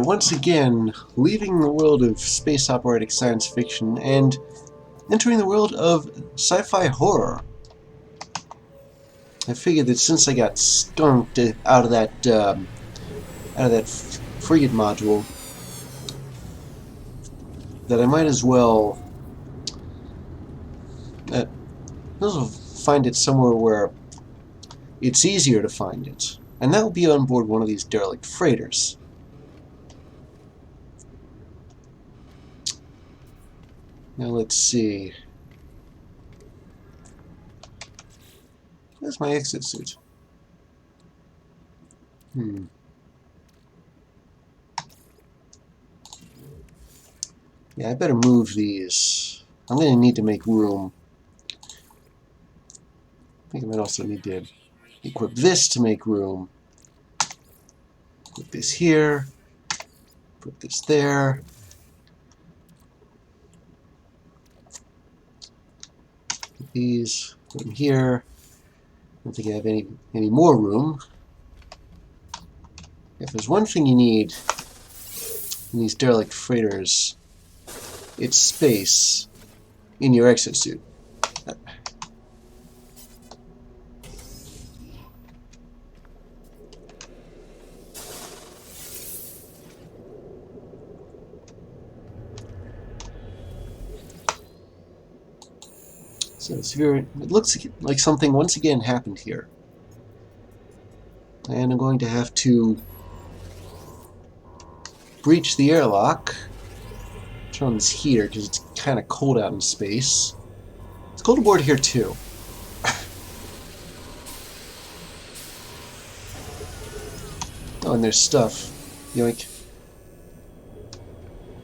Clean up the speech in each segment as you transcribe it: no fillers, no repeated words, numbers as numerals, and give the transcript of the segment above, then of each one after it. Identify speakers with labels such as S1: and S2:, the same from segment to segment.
S1: once again leaving the world of space operatic science fiction and entering the world of sci-fi horror. I figured that since I got skunked out of that frigate module, that I might as well find it somewhere where it's easier to find it, and that will be on board one of these derelict freighters. Now let's see. Where's my exit suit? Yeah, I better move these. I'm going to need to make room. I think I might also need to equip this to make room. Put this here. Put this there. Put these. Put them here. I don't think I have any more room. If there's one thing you need in these derelict freighters, it's space in your exosuit. So it looks like something once again happened here. And I'm going to have to breach the airlock. Turn on this heater because it's kind of cold out in space. It's cold aboard here too. Oh, and there's stuff. Yoink.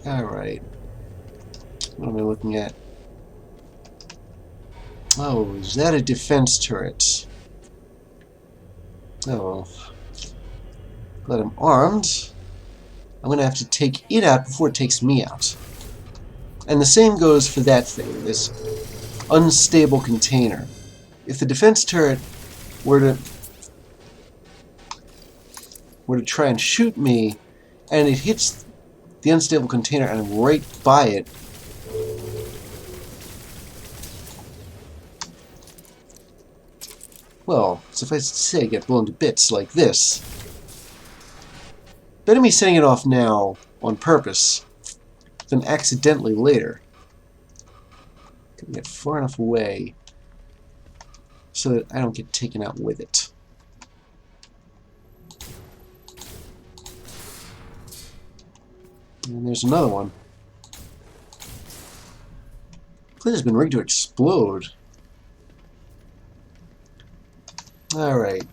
S1: Alright. What am I looking at? Oh, is that a defense turret? Oh. Glad I'm armed. I'm going to have to take it out before it takes me out. And the same goes for that thing, this unstable container. If the defense turret were to try and shoot me, and it hits the unstable container and I'm right by it, well, suffice to say, get blown to bits like this. Better me setting it off now on purpose than accidentally later. Gotta get far enough away so that I don't get taken out with it. And there's another one. Plane has been rigged to explode. Alright.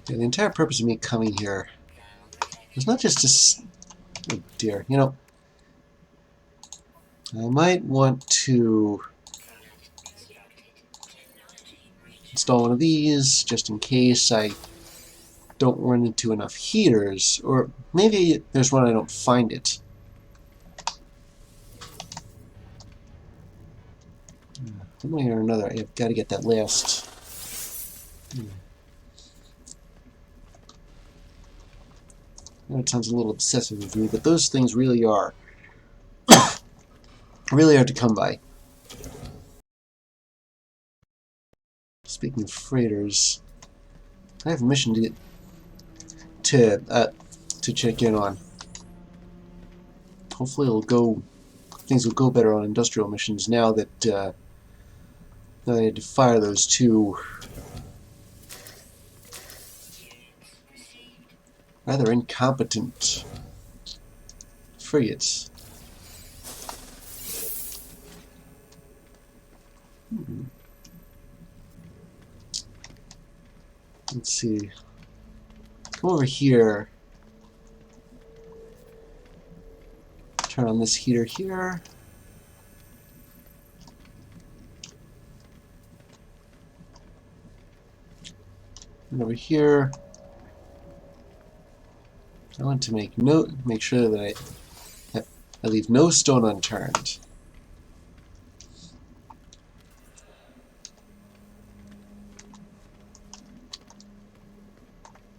S1: Yeah, the entire purpose of me coming here is not just to... Oh dear, you know, I might want to install one of these just in case I don't run into enough heaters, or maybe there's one I don't find it. One way or another, I've got to get that last. I know it sounds a little obsessive of me, but those things really are really hard to come by. Speaking of freighters, I have a mission to check in on. Hopefully, things will go better on industrial missions now that I had to fire those two rather incompetent frigates. Let's see. Come over here. Turn on this heater here. And over here, I want to make sure that I leave no stone unturned.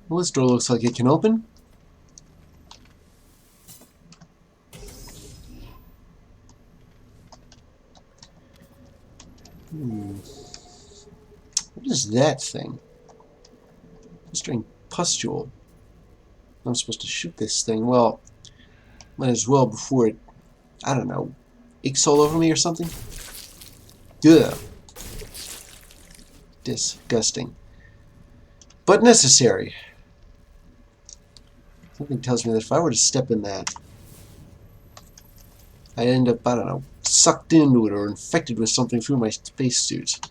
S1: Well, this door looks like it can open. What is that thing? Festering pustule. I'm supposed to shoot this thing. Well, might as well before it, I don't know, aches all over me or something. Ugh. Disgusting. But necessary. Something tells me that if I were to step in that, I'd end up, I don't know, sucked into it or infected with something through my spacesuit.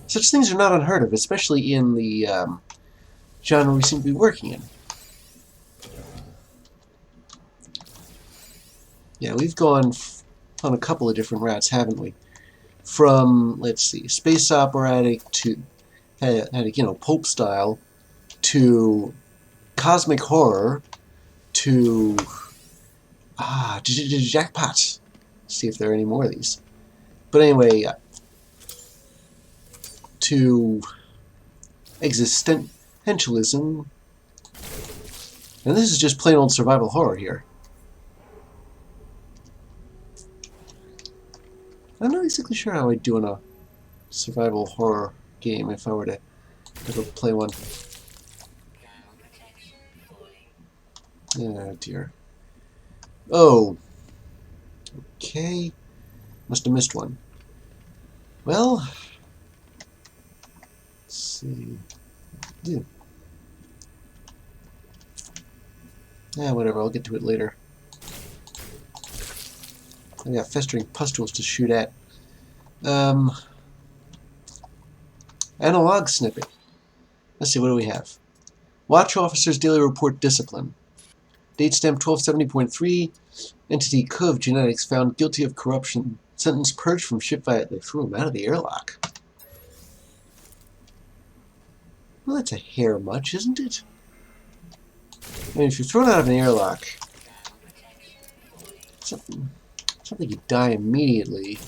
S1: Such things are not unheard of, especially in the genre we seem to be working in. Yeah, we've gone on a couple of different routes, haven't we? From, let's see, space operatic to, you know, pulp style, to cosmic horror, to jackpot. See if there are any more of these. But anyway, to existentialism, and this is just plain old survival horror here. I'm not exactly sure how I'd do in a survival horror game if I were to ever play one. Oh dear. Oh. Okay. Must have missed one. Well, let's see. Yeah. Yeah, whatever, I'll get to it later. I got festering pustules to shoot at. Analog snippet. Let's see, what do we have? Watch Officer's Daily Report Discipline. Date stamp 1270.3. Entity Cove Genetics found guilty of corruption. Sentence purged from ship via... They threw him out of the airlock. Well, that's a hair much, isn't it? I mean, if you're thrown out of an airlock, something you die immediately.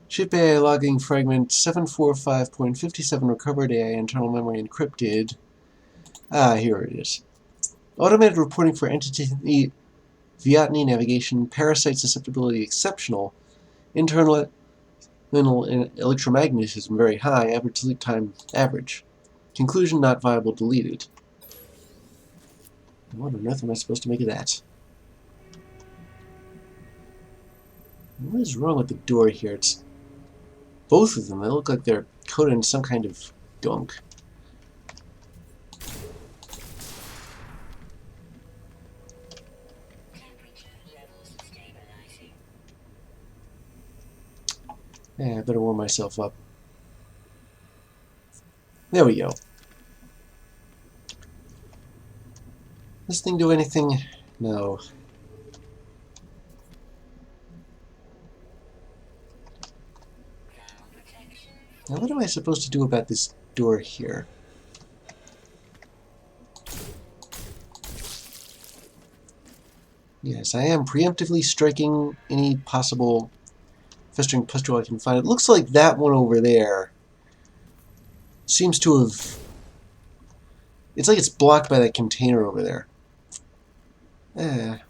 S1: Ship AI logging fragment 745.57 recovered AI internal memory encrypted. Ah, here it is. Automated reporting for entity Viatni navigation, parasite susceptibility exceptional, internal electromagnetism very high, average sleep time average. Conclusion not viable, deleted. What on earth am I supposed to make of that? What is wrong with the door here? It's both of them. They look like they're coated in some kind of gunk. Yeah, I better warm myself up. There we go. This thing do anything? No. Now what am I supposed to do about this door here? Yes, I am preemptively striking any possible festering pustule I can find. It looks like that one over there seems to have... It's like it's blocked by that container over there.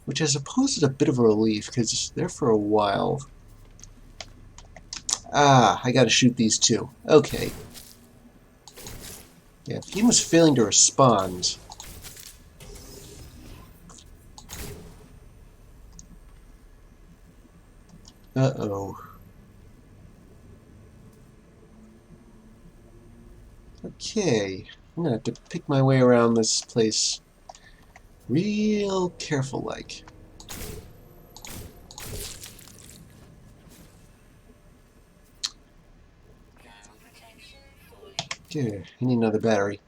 S1: Which I suppose is a bit of a relief, because it's there for a while. Ah, I gotta shoot these two. Okay. Yeah, the game was failing to respond. Uh-oh. Okay. I'm gonna have to pick my way around this place real careful-like. Okay, I need another battery.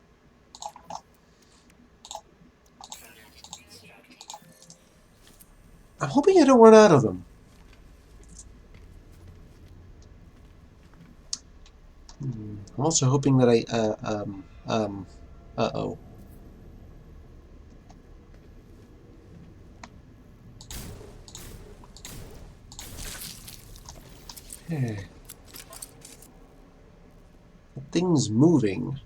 S1: I'm hoping I don't run out of them. I'm also hoping that uh-oh. Okay. The thing's moving.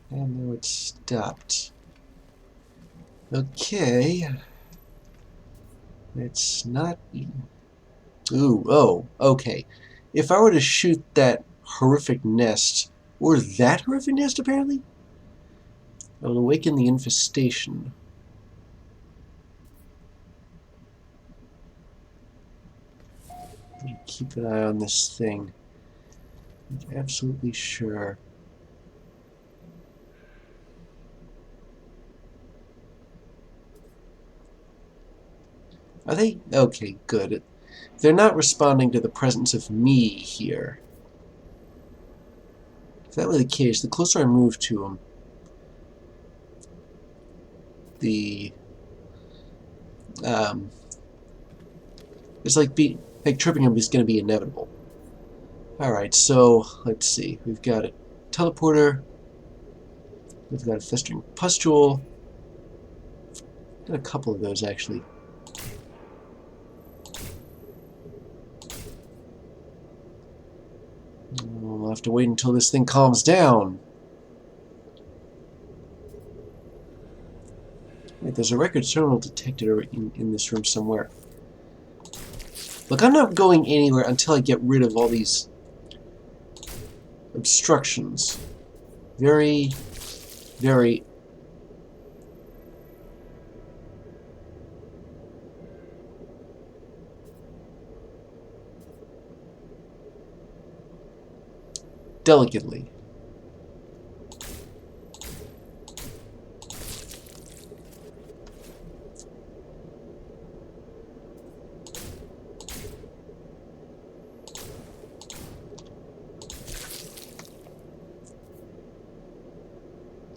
S1: And now it's stopped. Okay. It's not... Ooh, oh, okay. If I were to shoot that horrific nest, or that horrific nest apparently, it will awaken the infestation. Keep an eye on this thing. I'm absolutely sure. Are they? Okay, good. They're not responding to the presence of me here. If that were the case, the closer I move to them, the it's like tripping them is going to be inevitable. All right, so let's see. We've got a teleporter. We've got a festering pustule. Got a couple of those actually. I'll have to wait until this thing calms down. Wait, there's a records terminal detected in this room somewhere. Look, I'm not going anywhere until I get rid of all these obstructions. Very, very... delicately.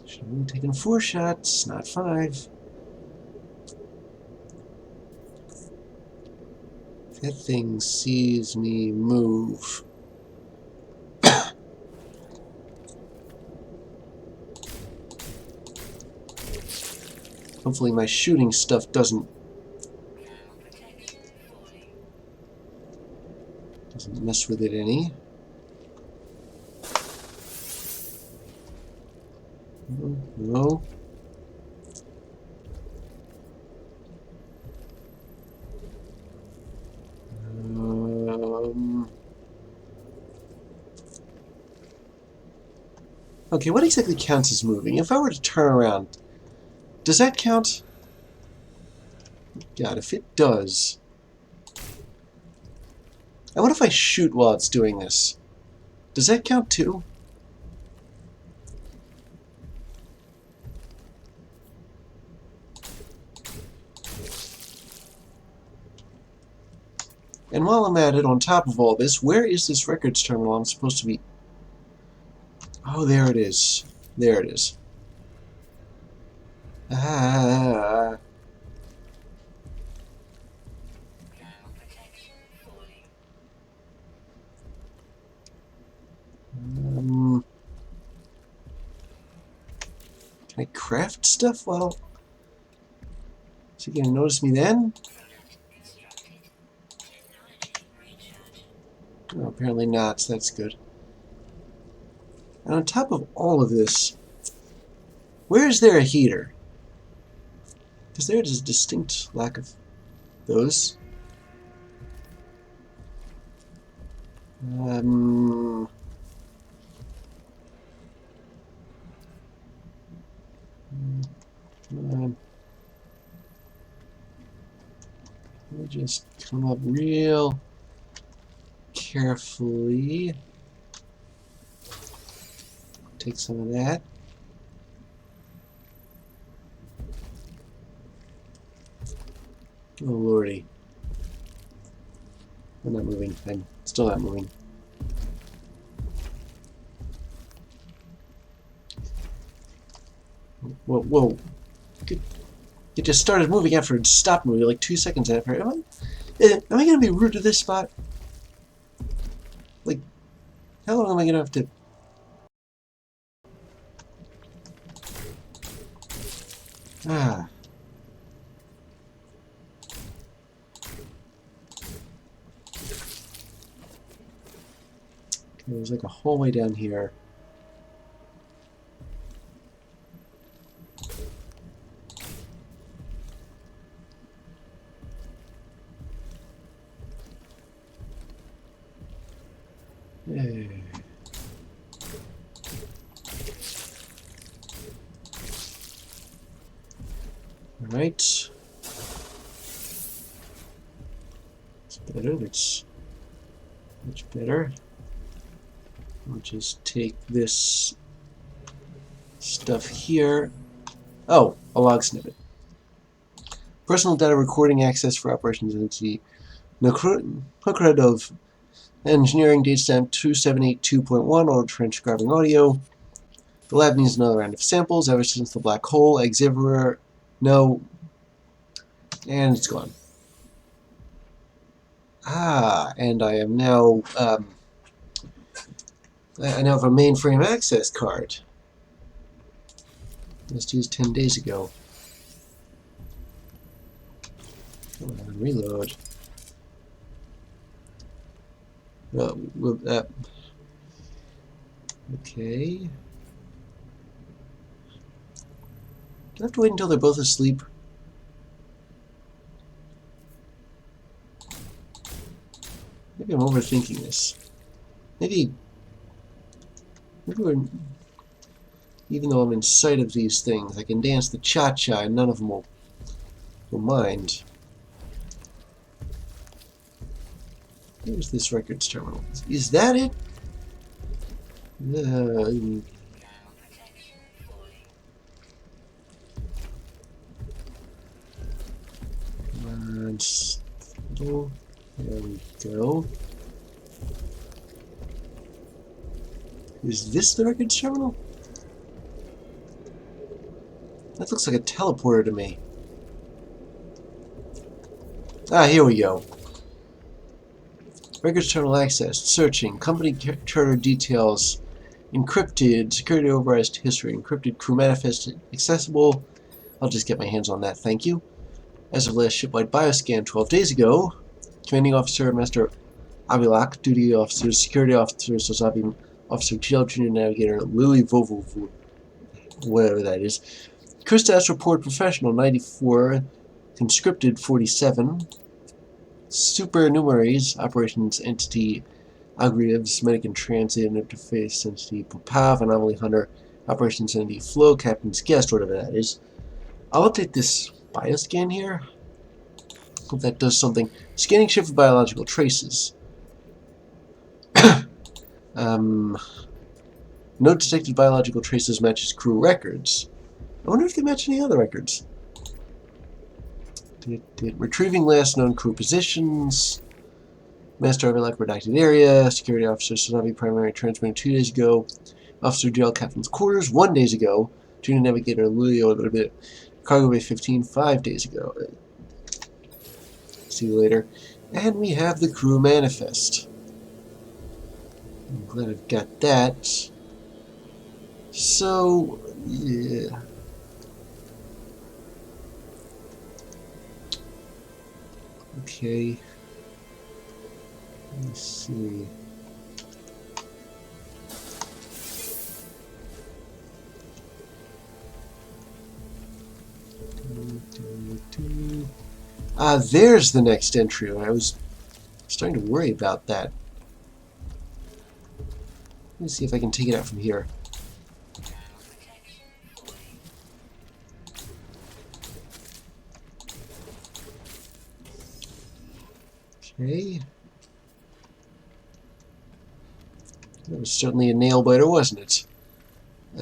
S1: Should have only taken 4 shots, not 5. If that thing sees me move... Hopefully my shooting stuff doesn't mess with it any. No. Okay, what exactly counts as moving? If I were to turn around, does that count? God, if it does... And what if I shoot while it's doing this? Does that count too? And while I'm at it, on top of all this, where is this records terminal I'm supposed to be... Oh, there it is. There it is. Ah. Can I craft stuff? Well, is he going to notice me then? Oh, apparently not. That's good. And on top of all of this, where is there a heater? Because there is a distinct lack of those. Come on. Let me just come up real carefully. Take some of that. Oh lordy. I'm not moving. I'm still not moving. Whoa, whoa. It just started moving after it stopped moving, like 2 seconds after. Am I going to be rude to this spot? Like, how long am I going to have to... Ah. There's like a hallway down here. Hey. Alright. It's better. That's much better. We'll just take this stuff here. Oh, a log snippet. Personal data recording access for operations entity. Nocred of engineering datestamp 2782.1 auto transcribing audio. The lab needs another round of samples ever since the black hole. Eggs everywhere. No. And it's gone. Ah, and I am now, I now have a mainframe access card. Just used 10 days ago. Come on, reload. Okay. Do I have to wait until they're both asleep? Maybe I'm overthinking this. Maybe we're, even though I'm in sight of these things, I can dance the cha-cha and none of them will mind. Here's this records terminal. Is that it? There we go. Is this the records terminal? That looks like a teleporter to me. Ah, here we go. Records terminal access. Searching. Company charter details. Encrypted. Security overrides to history. Encrypted crew manifest accessible. I'll just get my hands on that, thank you. As of last shipwide bioscan 12 days ago, Commanding Officer Master Abilak, Duty Officers, Security Officers, Sazabi Officer GL Junior Navigator Lily Vovovu, whatever that is. Crew status report professional 94, conscripted 47, supernumeraries, operations entity algorithms, medic and transit interface entity Popav, anomaly hunter, operations entity flow, captain's guest, whatever that is. I'll update this bioscan here. Hope that does something. Scanning ship for biological traces. No detected biological traces matches crew records. I wonder if they match any other records. Retrieving last known crew positions. Master Avilak redacted area. Security Officer Sanavi primary transmitting 2 days ago. Officer GL Captain's quarters 1 day ago. Junior Navigator Lulio a little bit. Cargo Bay 15 5 days ago. See you later. And we have the crew manifest. I'm glad I've got that. So, yeah. Okay. Let's see. There's the next entry. I was starting to worry about that. Let me see if I can take it out from here. Okay. That was certainly a nail biter, wasn't it? Is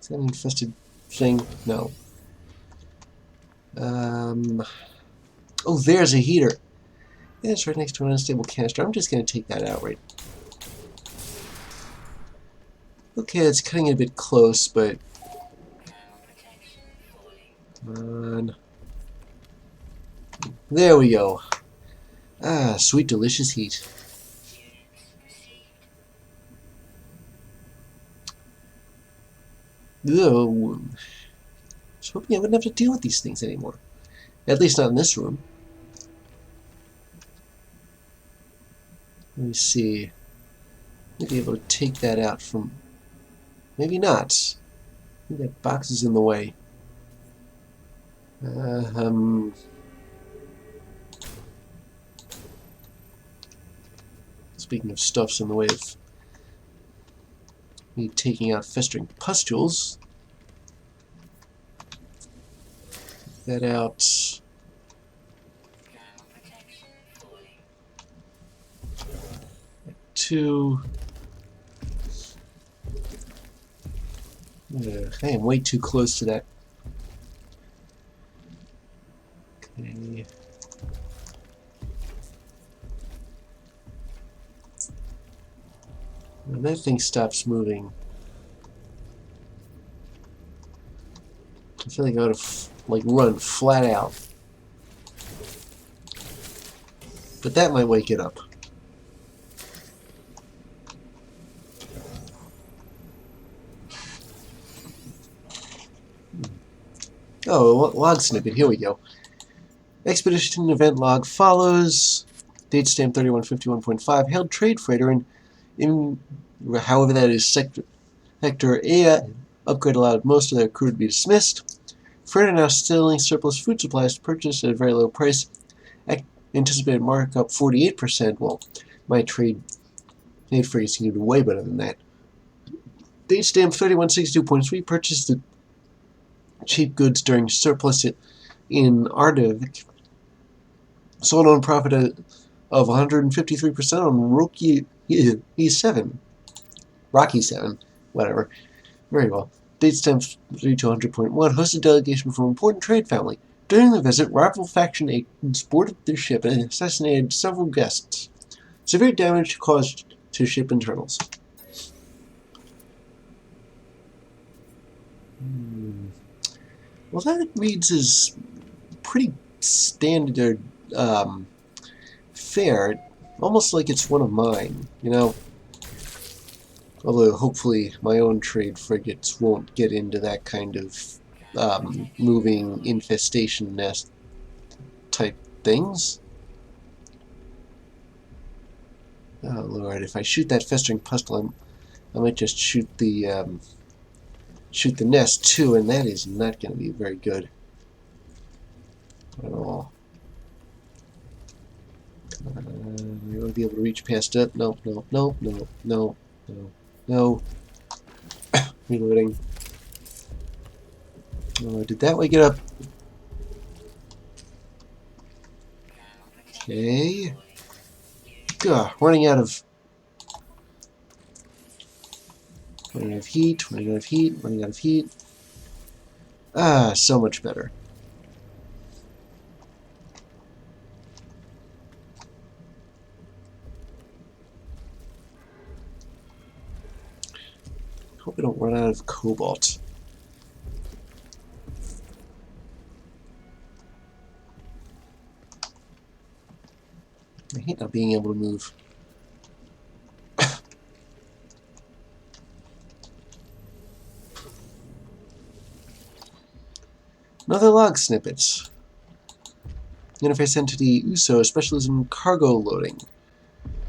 S1: that an infested thing? No. Oh, there's a heater. Yeah, it's right next to an unstable canister. I'm just going to take that out right. Okay, it's cutting it a bit close, but... Come on. There we go. Ah, sweet, delicious heat. Ugh. I was hoping I wouldn't have to deal with these things anymore. At least not in this room. Let me see. Maybe able to take that out from... Maybe not. I think that box is in the way. Speaking of stuff's in the way of me taking out festering pustules. That out. Two. I am way too close to that. Okay. When that thing stops moving, I feel like I ought to run flat out. But that might wake it up. Oh, log snippet. Here we go. Expedition event log follows. Date stamp 3151.5. Hailed trade freighter in however that is sector A. Upgrade allowed most of their crew to be dismissed. Freighter now selling surplus food supplies to purchase at a very low price. Anticipated markup 48%. Well, my trade freighters can do way better than that. Date stamp 3162.3. Purchased the cheap goods during surplus in Ardevik. Sold on profit of 153% on Rocky E7. Rocky 7. Whatever. Very well. Date stamp 3200.1. Hosted delegation from important trade family. During the visit, rival faction agents boarded their ship and assassinated several guests. Severe damage caused to ship internals. Well, that reads as pretty standard fare, almost like it's one of mine, you know? Although, hopefully, my own trade frigates won't get into that kind of moving infestation nest type things. Oh, Lord, if I shoot that festering pustule, I might just shoot the nest too, and that is not going to be very good at all. We won't be able to reach past it. No, no, no, no, no, no, no. Reloading. Oh, did that wake it up? Okay. Gah, running out of heat, running out of heat, running out of heat. Ah, so much better. Hope we don't run out of cobalt. I hate not being able to move. Another log snippet. Interface entity USO, specialism in cargo loading.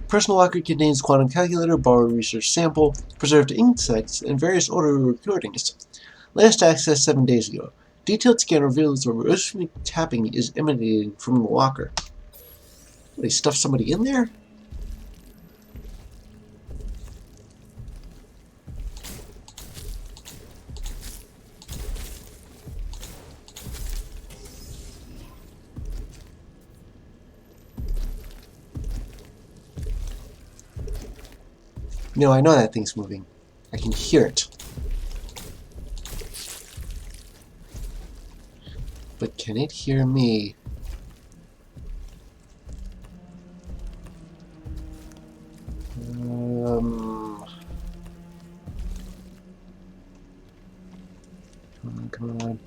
S1: Personal locker contains quantum calculator, borrowed research sample, preserved insects, and various audio recordings. Last access 7 days ago. Detailed scan reveals a rhythmic tapping is emanating from the locker. They stuffed somebody in there? No, I know that thing's moving. I can hear it. But can it hear me? Come on.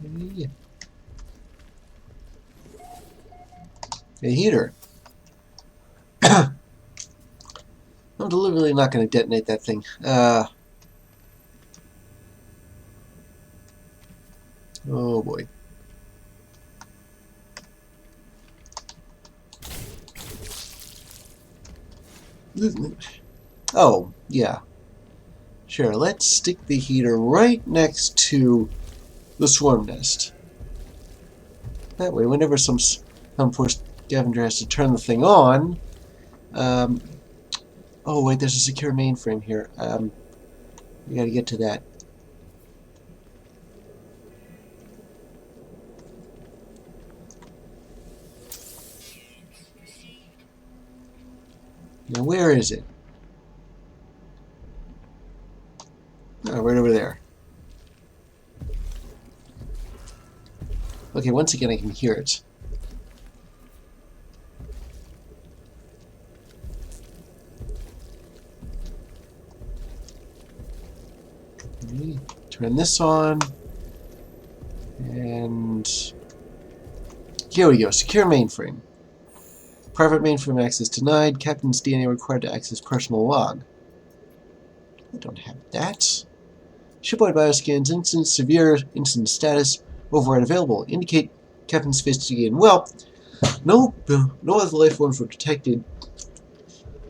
S1: Okay. A heater. I'm deliberately not going to detonate that thing. Oh boy. Oh, yeah. Sure, let's stick the heater right next to the swarm nest. That way, whenever some poor scavenger has to turn the thing on... oh, wait, there's a secure mainframe here. We gotta get to that. Now, where is it? Oh, right over there. Okay, once again I can hear it. Turn this on. And... here we go. Secure mainframe. Private mainframe access denied. Captain's DNA required to access personal log. I don't have that. Shipwide bioscans, instance, severe incident status, override available. Indicate Captain's face to gain. Well, no other life forms were detected.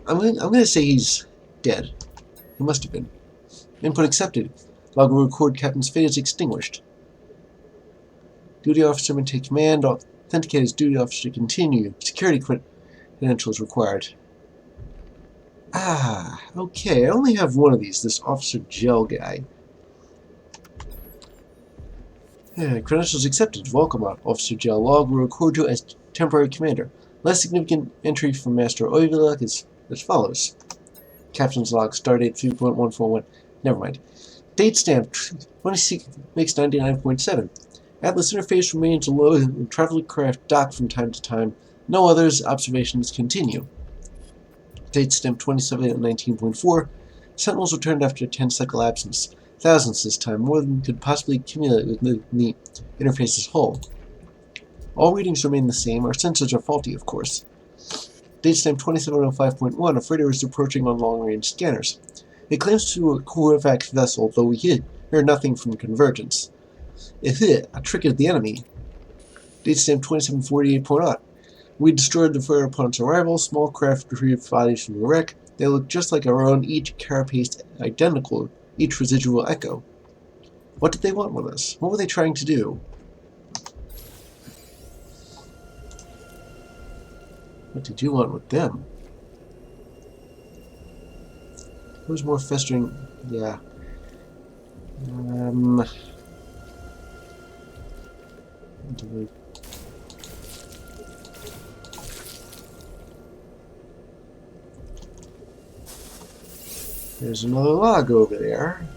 S1: I'm gonna say he's dead. He must have been. Input accepted. Log will record Captain's fate is extinguished. Duty officer may take command. Authenticate as duty officer to continue. Security credentials required. Ah, okay. I only have one of these. This Officer Gel guy. Yeah, credentials accepted. Welcome, Officer Gel. Log will record you as temporary commander. Less significant entry from Master Oivila is as follows. Captain's log. Stardate 3.141. Never mind. Date stamp 26 makes 99.7. Atlas interface remains low and traveling craft dock from time to time. No others. Observations continue. Date stamp 27 at 19.4. Sentinels returned after a 10-cycle absence. Thousands this time, more than could possibly accumulate within the interface as whole. All readings remain the same. Our sensors are faulty, of course. Date stamp 2705.1. A freighter is approaching on long-range scanners. It claims to be a Corvax vessel, though we hear nothing from Convergence. If it, a trick of the enemy. Date stamp 2748.0. We destroyed the freighter upon its arrival. Small craft retrieved bodies from the wreck. They look just like our own, each carapace identical, each residual echo. What did they want with us? What were they trying to do? What did you want with them? Who's more festering? Yeah. There's another log over there.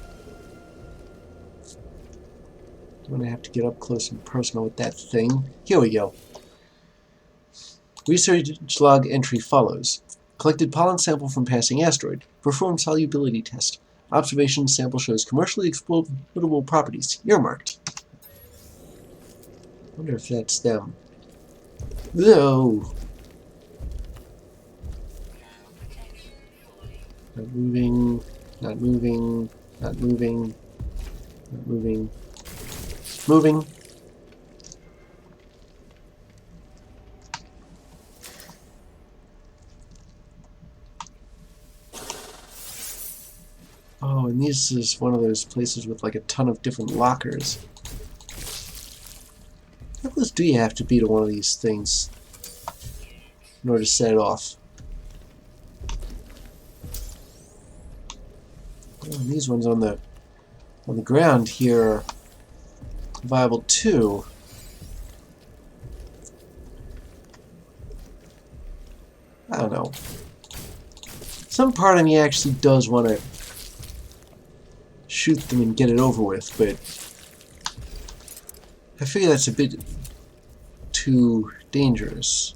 S1: I'm going to have to get up close and personal with that thing. Here we go. Research log entry follows. Collected pollen sample from passing asteroid. Performed solubility test. Observation sample shows commercially exploitable properties. Earmarked. I wonder if that's them. No. Not moving. Not moving. Not moving. Not moving. Moving. Oh, and this is one of those places with like a ton of different lockers. How close do you have to be to one of these things in order to set it off? Oh, and these ones on the ground here are viable too. I don't know. Some part of me actually does want to shoot them and get it over with, but I figure that's a bit too dangerous.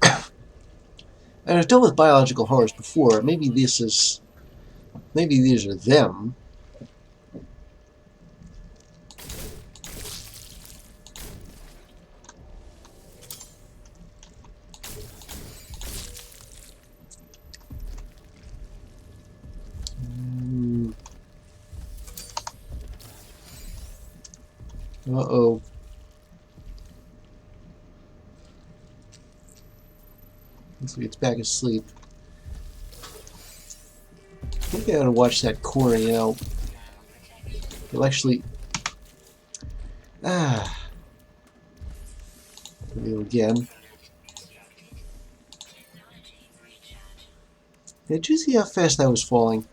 S1: And I've dealt with biological horrors before. Maybe these are them. Uh-oh. Looks like it's back asleep. I think I ought to watch that corner, you know. It'll actually... Ah. There we go again. Did you see how fast that was falling?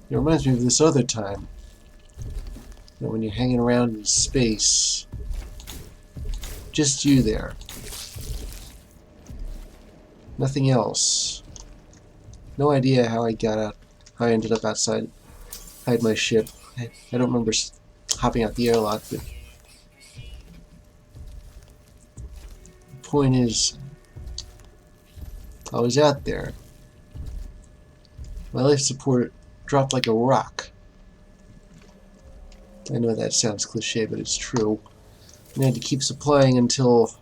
S1: It reminds me of this other time. You know, when you're hanging around in space. Just you there. Nothing else. No idea how I got out, how I ended up outside my ship. I don't remember hopping out the airlock, but the point is, I was out there. My life support dropped like a rock. I know that sounds cliche, but it's true. I had to keep supplying until...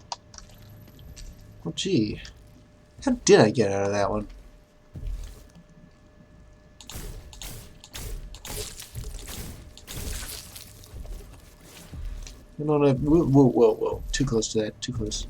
S1: Oh, gee. How did I get out of that one? No, no, whoa, whoa, whoa, whoa. Too close to that, too close.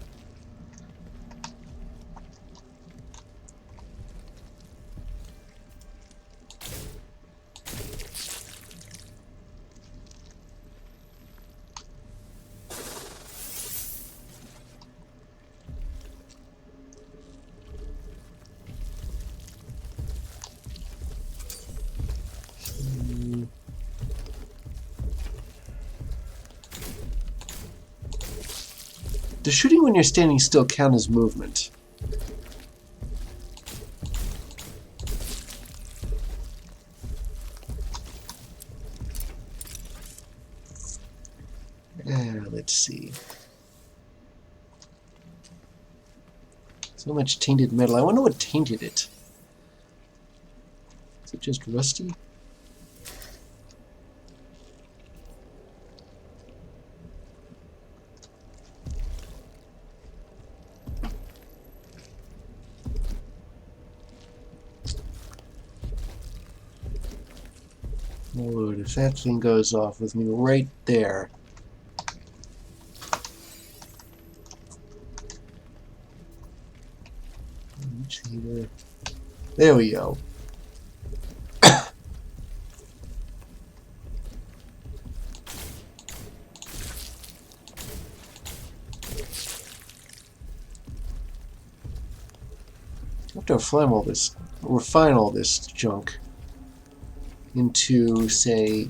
S1: Does shooting when you're standing still count as movement? Let's see. So much tainted metal. I wonder what tainted it. Is it just rusty? Oh Lord, if that thing goes off with me right there. There we go. I have to refine all this junk into, say,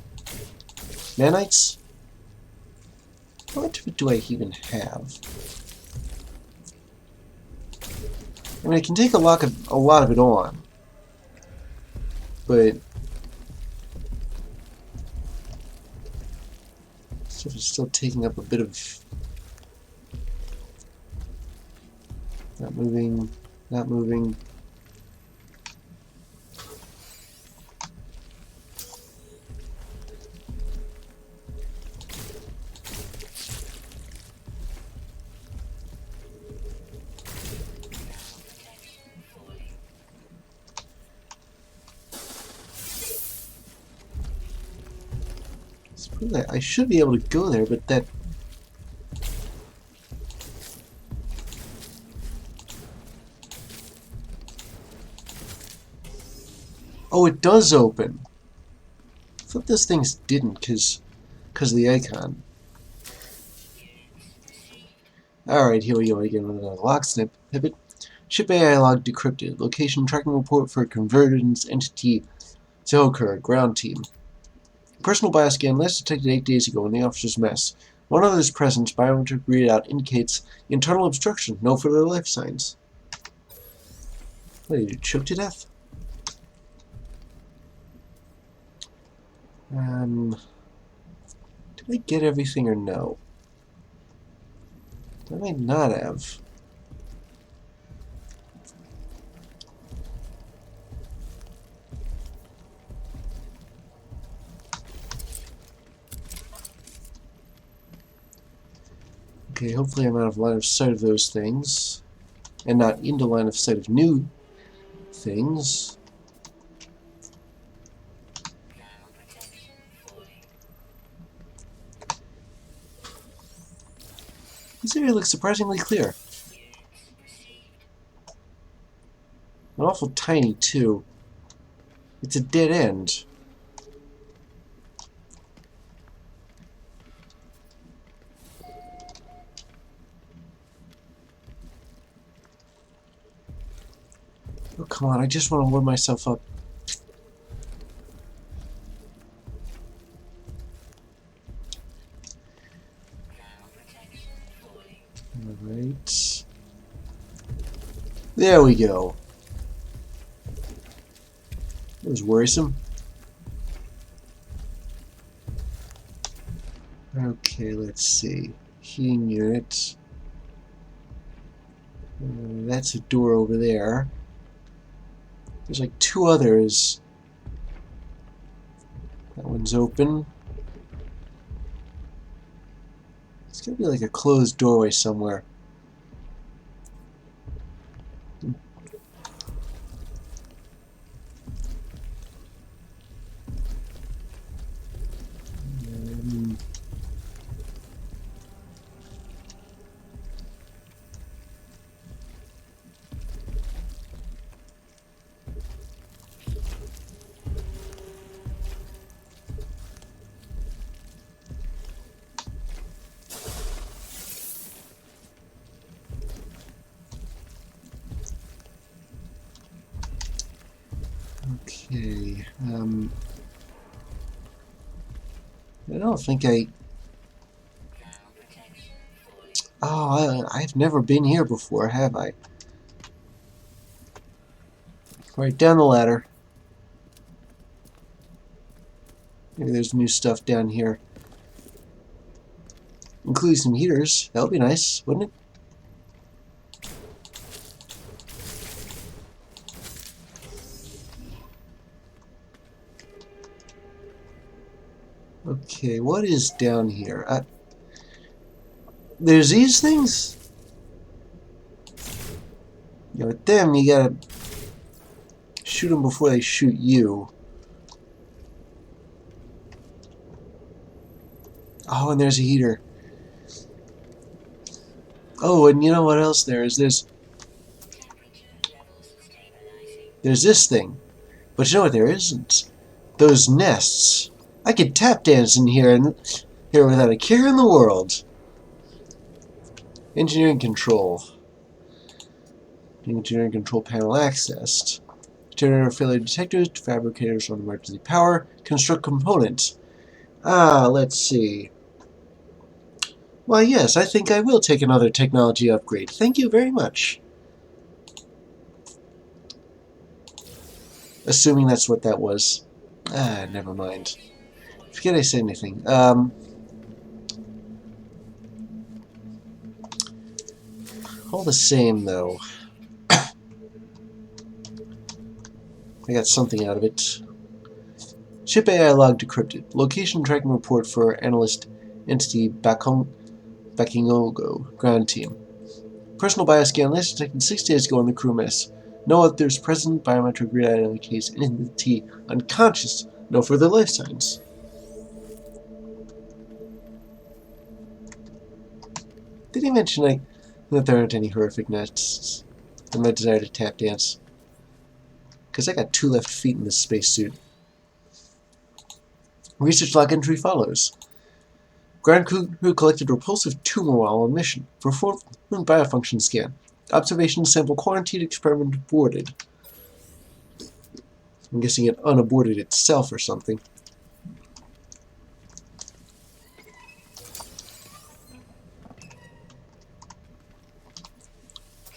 S1: nanites? What do I even have? I mean, I can take a lot of it on, but stuff is still taking up a bit of... Not moving, not moving. I should be able to go there, but that... Oh, it does open. I thought those things didn't, because of the icon. Alright, here we go again with another log snippet. Ship AI log decrypted. Location tracking report for convergence entity Zoker, ground team. Personal bias scan last detected 8 days ago in the officer's mess. One other's presence, biometric readout indicates internal obstruction, no further life signs. What, did you choke to death? Did I get everything or no? I might not have. Okay, hopefully I'm out of line of sight of those things, and not into line of sight of new things. This area looks surprisingly clear. And awful tiny, too. It's a dead end. Oh, come on, I just want to warm myself up. Alright. There we go. That was worrisome. Okay, let's see. Heating unit. That's a door over there. There's like two others. That one's open. It's gonna be like a closed doorway somewhere. Okay, I don't think I... Oh, I've never been here before, have I? Right down the ladder. Maybe there's new stuff down here. Including some heaters. That would be nice, wouldn't it? Okay, what is down here? There's these things? Yeah, with them, you gotta shoot them before they shoot you. Oh, and there's a heater. Oh, and you know what else there is? There's this thing. But you know what there isn't? Those nests. I could tap dance in here without a care in the world. Engineering control. Engineering control panel accessed. Generator failure detectors, fabricators on emergency power, construct components. Let's see. Why, yes, I think I will take another technology upgrade. Thank you very much. Assuming that's what that was. Never mind. Forget I said anything. All the same, though. I got something out of it. Ship AI log decrypted. Location tracking report for analyst entity Bakingogo ground team. Personal bioscan list detected 6 days ago on the crew mess. No others present. Biometric readout indicates entity unconscious. No further life signs. Did he mention that there aren't any horrific nests in my desire to tap dance? Because I got 2 left feet in this spacesuit. Research log entry follows. Ground crew collected repulsive tumor while on mission. Performed biofunction scan. Observation sample quarantined, experiment aborted. I'm guessing it unaborted itself or something.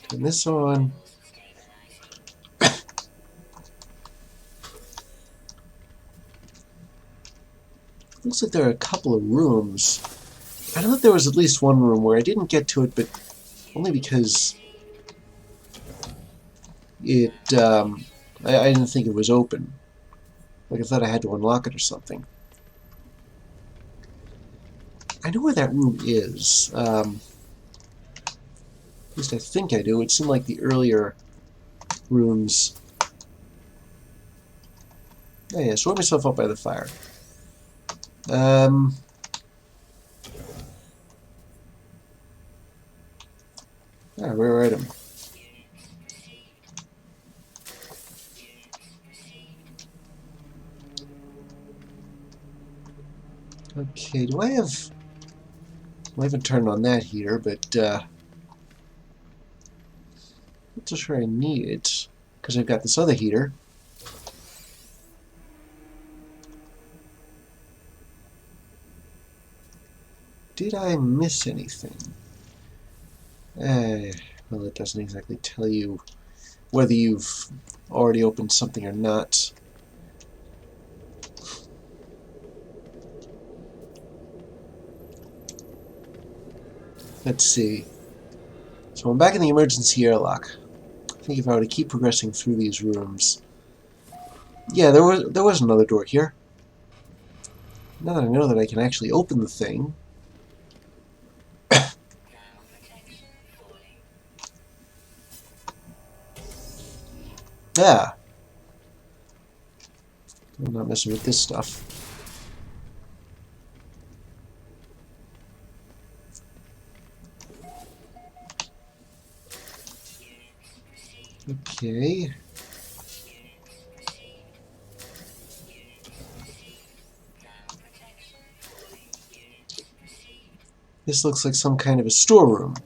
S1: Turn this on. Looks like there are a couple of rooms. I know that there was at least one room where I didn't get to it, but only because it, I didn't think it was open. Like I thought I had to unlock it or something. I know where that room is. At least I think I do. It's in like the earlier rooms. Oh yeah, so warm myself up by the fire. Ah, rare item. Okay, do I have... I haven't turned on that heater, but not so sure I need it, because I've got this other heater. Did I miss anything? Well, it doesn't exactly tell you whether you've already opened something or not. Let's see. So I'm back in the emergency airlock. I think if I were to keep progressing through these rooms... Yeah, there was another door here. Now that I know that I can actually open the thing... Ah! I'm not messing with this stuff. Okay. This looks like some kind of a storeroom.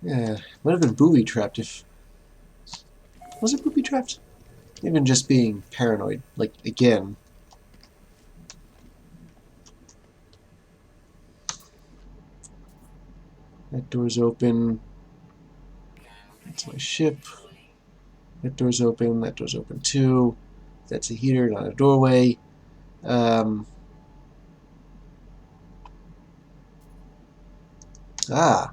S1: Yeah, might have been booby-trapped if... Was it booby-trapped? Even just being paranoid, like, again. That door's open. That's my ship. That door's open. That door's open too. That's a heater, not a doorway. Ah.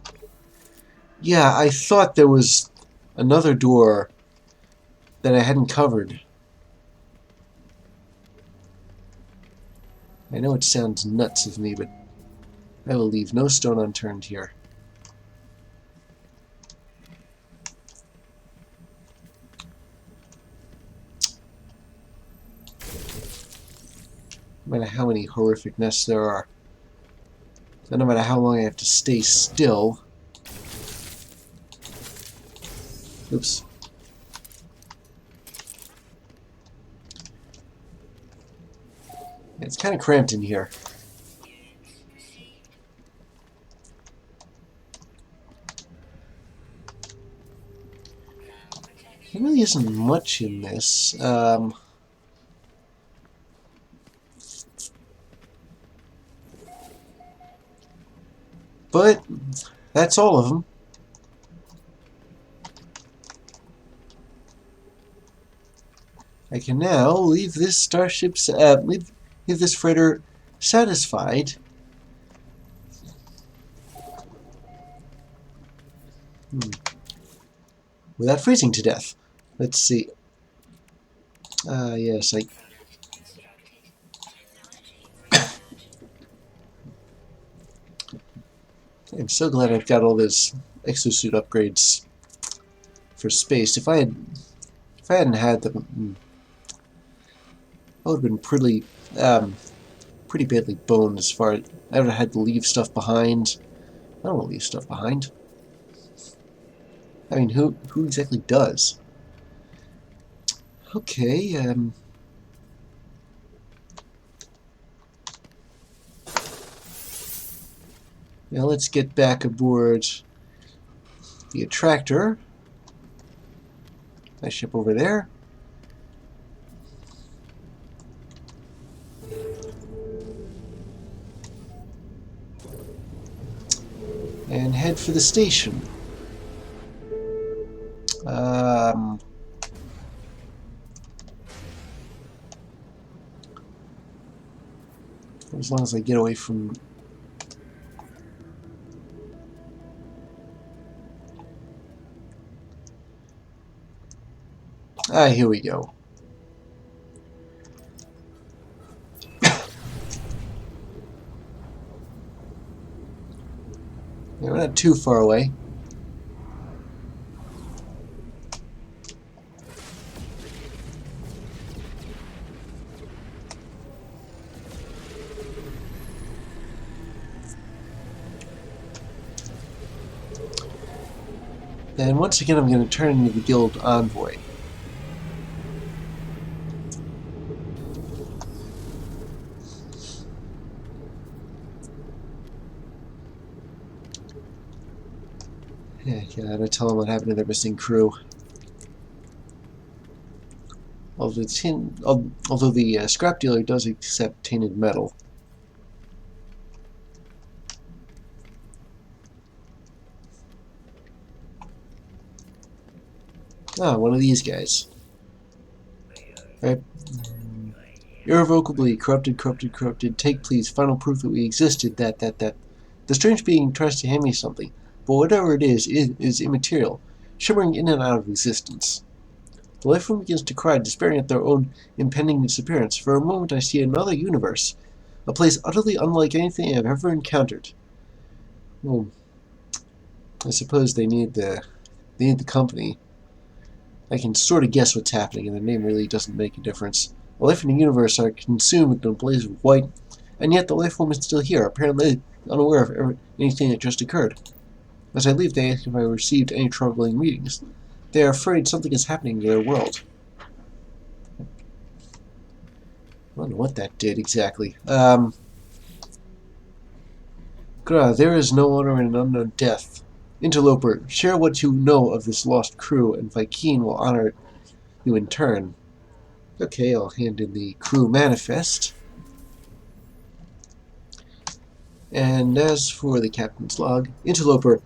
S1: Yeah, I thought there was another door that I hadn't covered. I know it sounds nuts of me, but I will leave no stone unturned here. No matter how many horrific nests there are, and no matter how long I have to stay still. Oops. It's kind of cramped in here. There really isn't much in this. But that's all of them. I can now leave this starship's leave this freighter satisfied. Without freezing to death. Let's see. Yes, I'm so glad I've got all those exosuit upgrades for space. If I hadn't had them, I would have been pretty badly boned as far as I would have had to leave stuff behind. I don't want to leave stuff behind. I mean, who exactly does? Okay, now let's get back aboard the attractor. Nice ship over there. And head for the station. As long as I get away from... here we go. Yeah, we're not too far away. And once again, I'm going to turn into the guild envoy. Yeah, I gotta tell them what happened to their missing crew. Although the scrap dealer does accept tainted metal. Ah, one of these guys. Right. Irrevocably corrupted. Take, please, final proof that we existed. That. The strange being tries to hand me something, but whatever it is immaterial, shimmering in and out of existence. The life form begins to cry, despairing at their own impending disappearance. For a moment I see another universe, a place utterly unlike anything I have ever encountered. Well, I suppose they need the company. I can sort of guess what's happening, and the name really doesn't make a difference. The life in the universe are consumed in a blaze of white, and yet the life form is still here, apparently unaware of anything that just occurred. As I leave, they ask if I received any troubling readings. They are afraid something is happening to their world. I don't know what that did exactly. There is no honor in an unknown death. Interloper, share what you know of this lost crew, and Vy'keen will honor you in turn. Okay, I'll hand in the crew manifest. And as for the captain's log, Interloper,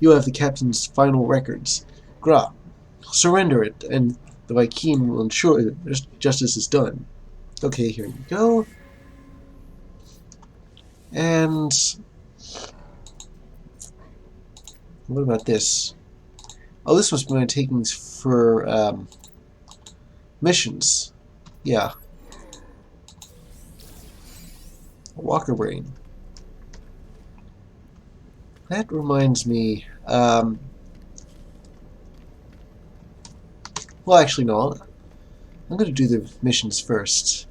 S1: you have the captain's final records. Gra, surrender it, and the Vy'keen will ensure that justice is done. Okay, here you go. And what about this? Oh, this must be my takings for missions. Yeah. Walker brain. That reminds me. Well, actually, no. I'm going to do the missions first.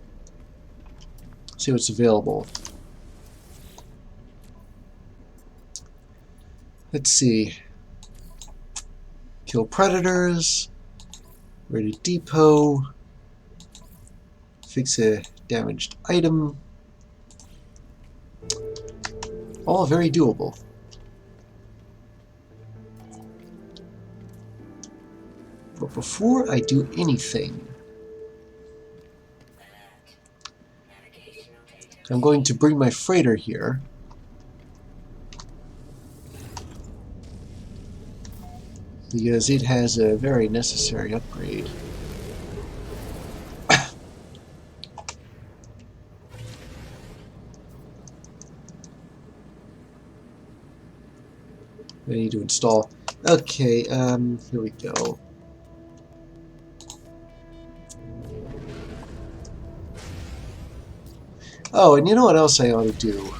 S1: See what's available. Let's see. Kill predators. Raid a depot. Fix a damaged item. All very doable. But before I do anything, I'm going to bring my freighter here. Because it has a very necessary upgrade. I need to install. Okay, here we go. Oh, and you know what else I ought to do?